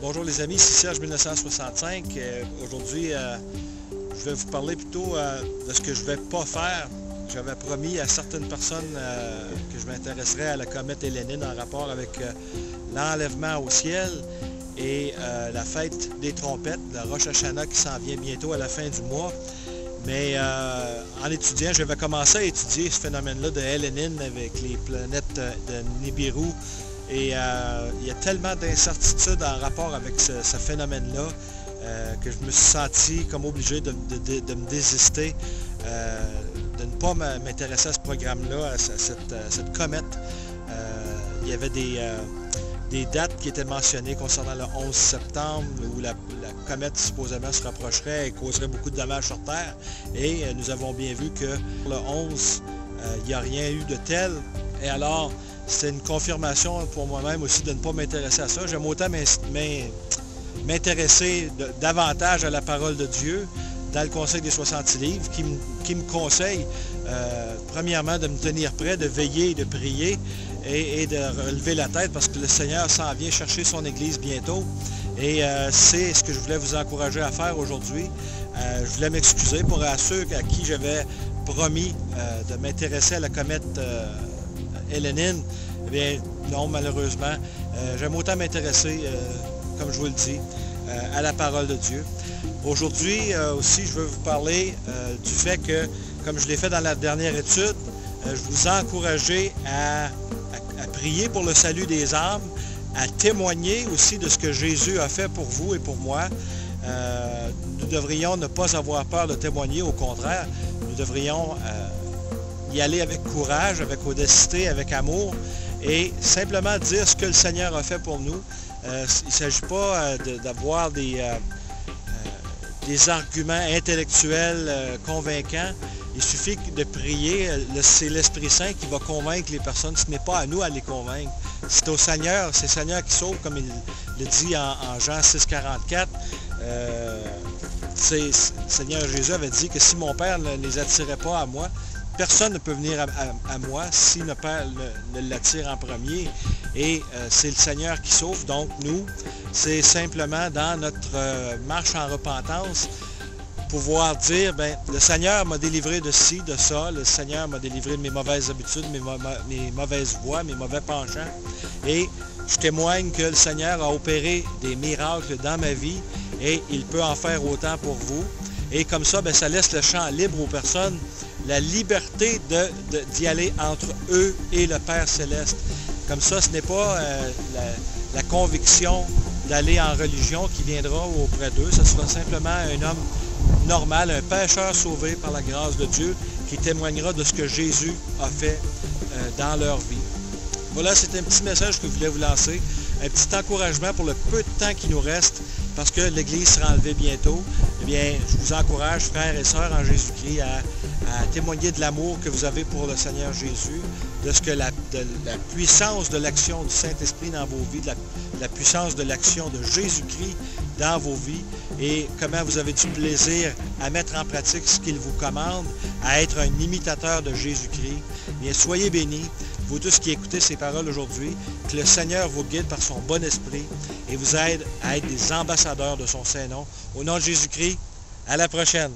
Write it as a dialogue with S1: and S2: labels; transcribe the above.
S1: Bonjour les amis, ici Serge 1965. Aujourd'hui, je vais vous parler plutôt de ce que je ne vais pas faire. J'avais promis à certaines personnes que je m'intéresserais à la comète Hélénine en rapport avec l'enlèvement au ciel et la fête des trompettes, la Rosh Hashanah qui s'en vient bientôt à la fin du mois. Mais en étudiant, je vais commencer à étudier ce phénomène-là de Hélénine avec les planètes de Nibiru. Et il y a tellement d'incertitudes en rapport avec ce phénomène-là que je me suis senti comme obligé de me désister, de ne pas m'intéresser à ce programme-là, à cette comète. Il y avait des dates qui étaient mentionnées concernant le 11 septembre où la comète supposément se rapprocherait et causerait beaucoup de dommages sur Terre. Et nous avons bien vu que le 11, il n'y a rien eu de tel. Et alors, c'est une confirmation pour moi-même aussi de ne pas m'intéresser à ça. J'aime autant m'intéresser davantage à la parole de Dieu dans le Conseil des 60 livres qui me conseille, premièrement, de me tenir prêt, de veiller, de prier et de relever la tête parce que le Seigneur s'en vient chercher son Église bientôt. Et c'est ce que je voulais vous encourager à faire aujourd'hui. Je voulais m'excuser pour ceux à qui j'avais promis de m'intéresser à la comète Hélénine. Eh bien, non, malheureusement. J'aime autant m'intéresser, comme je vous le dis, à la parole de Dieu. Aujourd'hui aussi, je veux vous parler du fait que, comme je l'ai fait dans la dernière étude, je vous encourager à prier pour le salut des âmes, à témoigner aussi de ce que Jésus a fait pour vous et pour moi. Nous devrions ne pas avoir peur de témoigner, au contraire, nous devrions y aller avec courage, avec audacité, avec amour et simplement dire ce que le Seigneur a fait pour nous. Il ne s'agit pas d'avoir des arguments intellectuels convaincants. Il suffit de prier. C'est l'Esprit Saint qui va convaincre les personnes. Ce n'est pas à nous à les convaincre. C'est au Seigneur. C'est le Seigneur qui sauve, comme il le dit en Jean 6,44. Le Seigneur Jésus avait dit que si mon Père ne les attirait pas à moi, personne ne peut venir à moi si le Père ne l'attire en premier. Et c'est le Seigneur qui sauve. Donc nous, c'est simplement dans notre marche en repentance, pouvoir dire, bien, le Seigneur m'a délivré de ci, de ça, le Seigneur m'a délivré de mes mauvaises habitudes, mes mauvaises voies, mes mauvais penchants. Et je témoigne que le Seigneur a opéré des miracles dans ma vie et il peut en faire autant pour vous. Et comme ça, bien, ça laisse le champ libre aux personnes, la liberté d'y aller entre eux et le Père Céleste. Comme ça, ce n'est pas la conviction d'aller en religion qui viendra auprès d'eux. Ce sera simplement un homme normal, un pécheur sauvé par la grâce de Dieu qui témoignera de ce que Jésus a fait dans leur vie. Voilà, c'est un petit message que je voulais vous lancer. Un petit encouragement pour le peu de temps qui nous reste parce que l'Église sera enlevée bientôt. Eh bien, je vous encourage, frères et sœurs en Jésus-Christ, à témoigner de l'amour que vous avez pour le Seigneur Jésus, de ce que la puissance de l'action du Saint-Esprit dans vos vies, de la puissance de l'action de Jésus-Christ dans vos vies et comment vous avez du plaisir à mettre en pratique ce qu'il vous commande, à être un imitateur de Jésus-Christ. Bien, soyez bénis, vous tous qui écoutez ces paroles aujourd'hui, que le Seigneur vous guide par son bon esprit et vous aide à être des ambassadeurs de son Saint-Nom. Au nom de Jésus-Christ, à la prochaine!